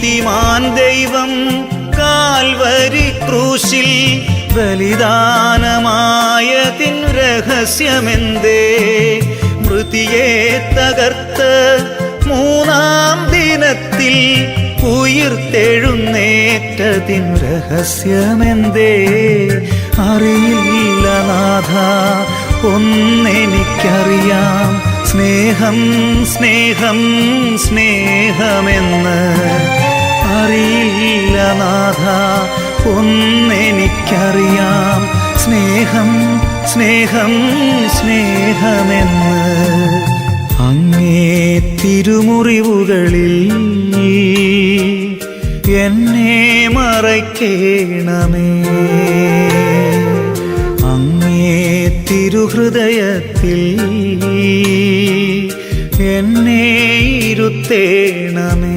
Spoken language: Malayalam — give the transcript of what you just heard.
നീതിമാൻ ദൈവം കാൽവരി ക്രൂശിൽ ബലിദാനമായതിൻ രഹസ്യമെന്തേ? മൃതിയെ തകർത്ത് മൂന്നാം ദിനത്തിൽ ഉയിർത്തെഴുന്നേറ്റതിൻ രഹസ്യമെന്തേ? അറിയില്ല നാഥ, ഒന്നെനിക്കറിയാം, സ്നേഹം സ്നേഹം സ്നേഹമെന്ന്. അറിയില്ല നാഥ, ഒന്നെനിക്കറിയാം, സ്നേഹം സ്നേഹം സ്നേഹമെന്ന്. അങ്ങേ തിരുമുറിവുകളിൽ എന്നെ മറയ്ക്കേണമേ, അങ്ങേ തിരുഹൃദയത്തിൽ എന്നെ ഇരുത്തേണമേ.